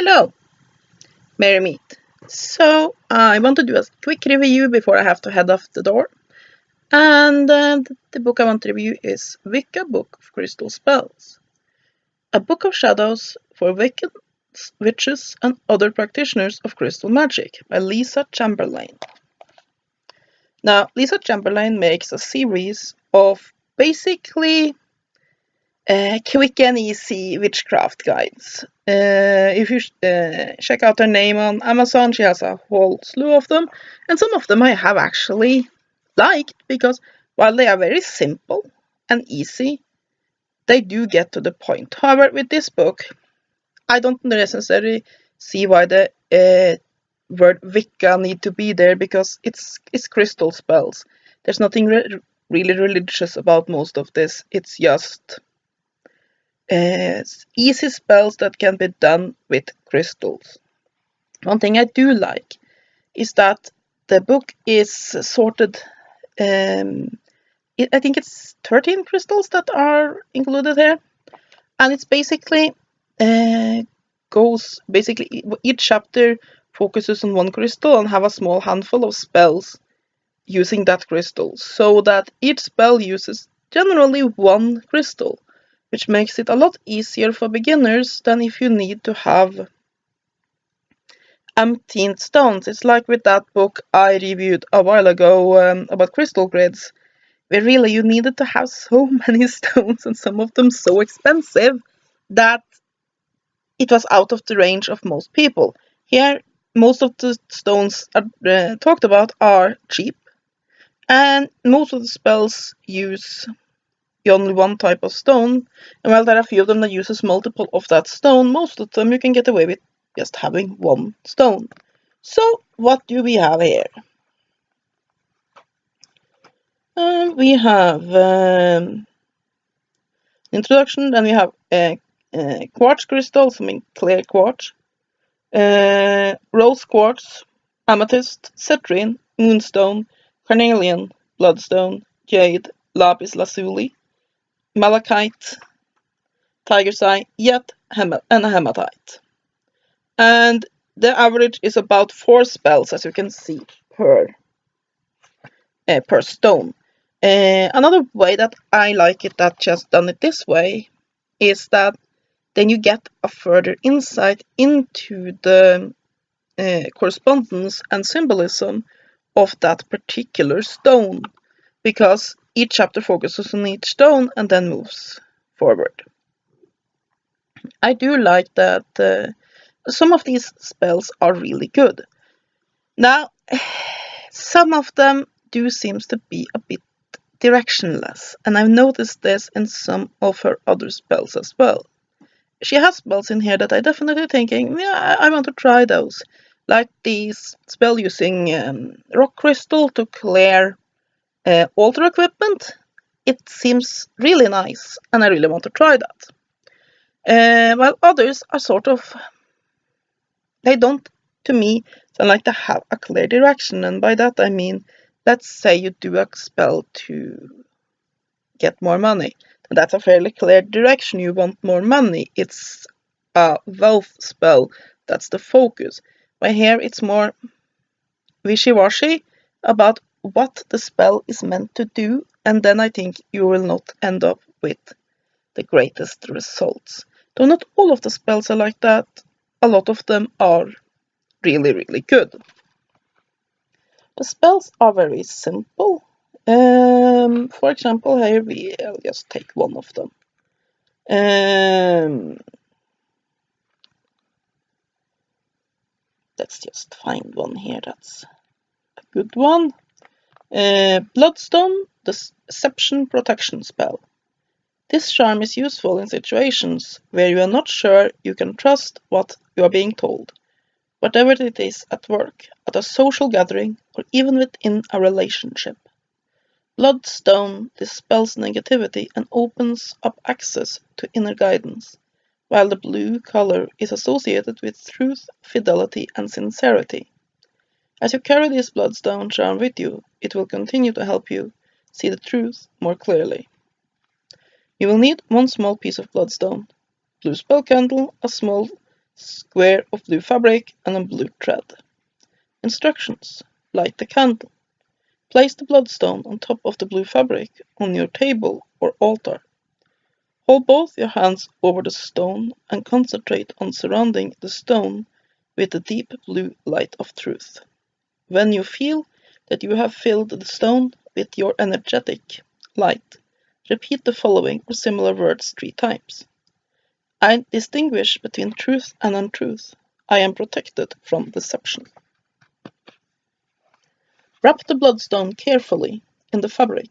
Hello, Merry Meet. So, I want to do a quick review before I have to head off the door. And the book I want to review is Wicca Book of Crystal Spells. A book of shadows for Wiccans, witches, and other practitioners of crystal magic by Lisa Chamberlain. Now, Lisa Chamberlain makes a series of basically quick and easy witchcraft guides. If you check out her name on Amazon, she has a whole slew of them, and some of them I have actually liked because while they are very simple and easy, they do get to the point. However, with this book, I don't necessarily see why the word Wicca need to be there because it's crystal spells. There's nothing really religious about most of this. It's just easy spells that can be done with crystals. One thing I do like is that the book is sorted. I think it's 13 crystals that are included here, and it's basically each chapter focuses on one crystal and have a small handful of spells using that crystal, so that each spell uses generally one crystal, which makes it a lot easier for beginners than if you need to have umpteen stones. It's like with that book I reviewed a while ago about crystal grids, where really you needed to have so many stones and some of them so expensive that it was out of the range of most people. Here, most of the stones talked about are cheap, and most of the spells use only one type of stone, and while there are a few of them that uses multiple of that stone, most of them you can get away with just having one stone. So what do we have here? We have introduction, then we have quartz crystals, I mean clear quartz, rose quartz, amethyst, citrine, moonstone, carnelian, bloodstone, jade, lapis lazuli, malachite, tiger's eye, jet, and hematite. And the average is about 4 spells, as you can see, per stone. Another way that I like it, that just done it this way, is that then you get a further insight into the correspondence and symbolism of that particular stone, because each chapter focuses on each stone and then moves forward. I do like that some of these spells are really good. Now, some of them do seems to be a bit directionless, and I've noticed this in some of her other spells as well. She has spells in here that I definitely thinking, yeah, I want to try those. Like this spell using rock crystal to clear altar equipment. It seems really nice, and I really want to try that. While others are sort of, they don't, to me, sound like they have a clear direction, and by that I mean, let's say you do a spell to get more money. That's a fairly clear direction. You want more money. It's a wealth spell. That's the focus. But here it's more wishy-washy about what the spell is meant to do, and then I think you will not end up with the greatest results. Though not all of the spells are like that, a lot of them are really, really good. The spells are very simple. For example, here I'll just take one of them. Let's just find one here that's a good one. Bloodstone, the Deception Protection spell. This charm is useful in situations where you are not sure you can trust what you are being told, whatever it is at work, at a social gathering, or even within a relationship. Bloodstone dispels negativity and opens up access to inner guidance, while the blue color is associated with truth, fidelity, and sincerity. As you carry this bloodstone charm with you, it will continue to help you see the truth more clearly. You will need one small piece of bloodstone, blue spell candle, a small square of blue fabric and a blue thread. Instructions. Light the candle. Place the bloodstone on top of the blue fabric on your table or altar. Hold both your hands over the stone and concentrate on surrounding the stone with the deep blue light of truth. When you feel that you have filled the stone with your energetic light, repeat the following or similar words 3 times. I distinguish between truth and untruth. I am protected from deception. Wrap the bloodstone carefully in the fabric.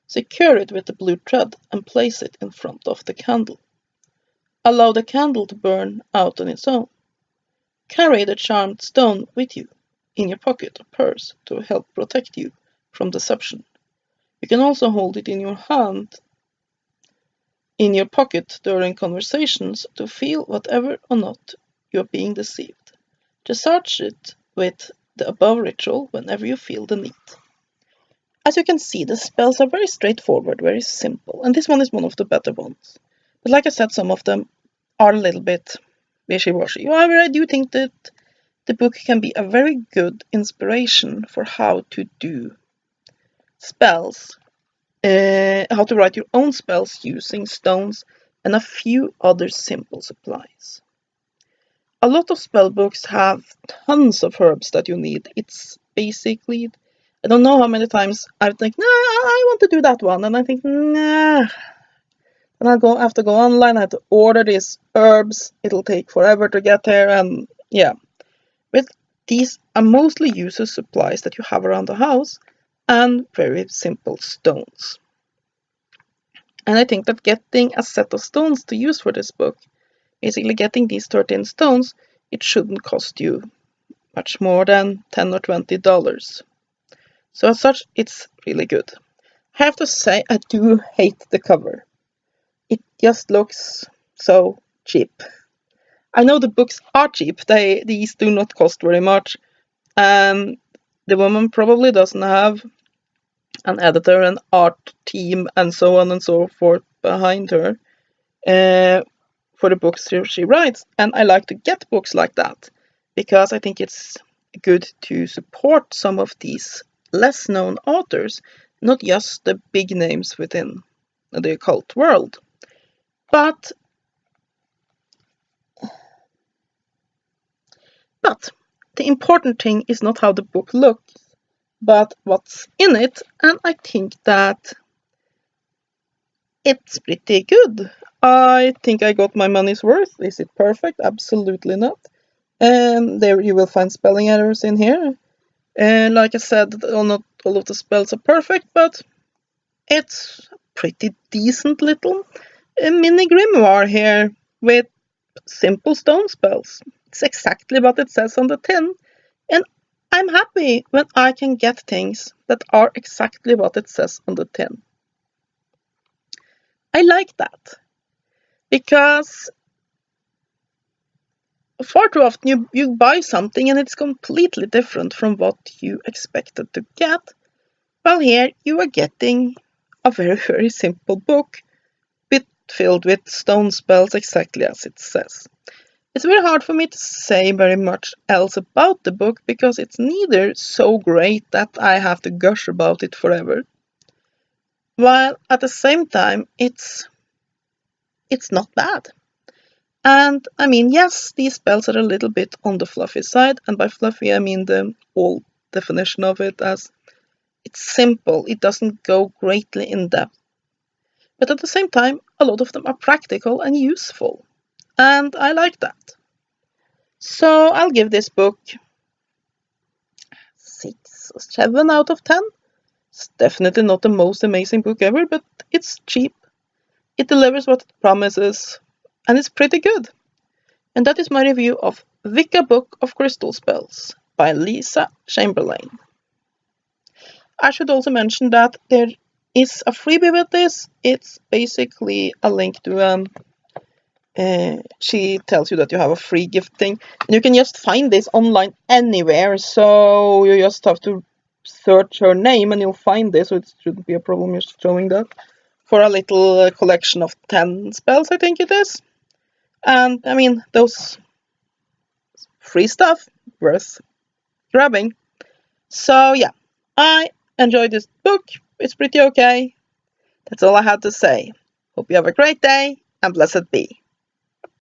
Secure it with the blue thread and place it in front of the candle. Allow the candle to burn out on its own. Carry the charmed stone with you in your pocket or purse to help protect you from deception. You can also hold it in your hand in your pocket during conversations to feel whatever or not you are being deceived. Recharge it with the above ritual whenever you feel the need. As you can see, the spells are very straightforward, very simple, and this one is one of the better ones. But like I said, some of them are a little bit wishy-washy. However, I do think that the book can be a very good inspiration for how to do spells, how to write your own spells using stones and a few other simple supplies. A lot of spell books have tons of herbs that you need. It's basically, I don't know how many times I think, nah, I want to do that one, and I think, nah. And I have to go online, I have to order these herbs, it'll take forever to get here, and yeah. But these are mostly useless supplies that you have around the house, and very simple stones. And I think that getting a set of stones to use for this book, basically getting these 13 stones, it shouldn't cost you much more than $10 or $20. So as such, it's really good. I have to say, I do hate the cover. It just looks so cheap. I know the books are cheap, these do not cost very much, and the woman probably doesn't have an editor, an art team, and so on and so forth behind her for the books she writes. And I like to get books like that because I think it's good to support some of these less known authors, not just the big names within the occult world. But the important thing is not how the book looks, but what's in it, and I think that it's pretty good. I think I got my money's worth. Is it perfect? Absolutely not. And there you will find spelling errors in here. And like I said, not all of the spells are perfect, but it's a pretty decent little mini grimoire here with simple stone spells. It's exactly what it says on the tin, and I'm happy when I can get things that are exactly what it says on the tin. I like that, because far too often you buy something and it's completely different from what you expected to get. Well, here you are getting a very, very simple book filled with stone spells exactly as it says. It's very hard for me to say very much else about the book because it's neither so great that I have to gush about it forever, while at the same time it's not bad. And I mean, yes, these spells are a little bit on the fluffy side, and by fluffy I mean the old definition of it as it's simple, it doesn't go greatly in depth. But at the same time, a lot of them are practical and useful, and I like that. So I'll give this book 6 or 7 out of 10. It's definitely not the most amazing book ever, but it's cheap. It delivers what it promises, and it's pretty good. And that is my review of Wicca Book of Crystal Spells by Lisa Chamberlain. I should also mention that there is a freebie with this. It's basically a link to she tells you that you have a free gifting, and you can just find this online anywhere, so you just have to search her name and you'll find this, so it shouldn't be a problem just showing that, for a little collection of 10 spells, I think it is. And I mean, those free stuff worth grabbing. So yeah, I enjoyed this book. It's pretty okay. That's all I had to say. Hope you have a great day and blessed be.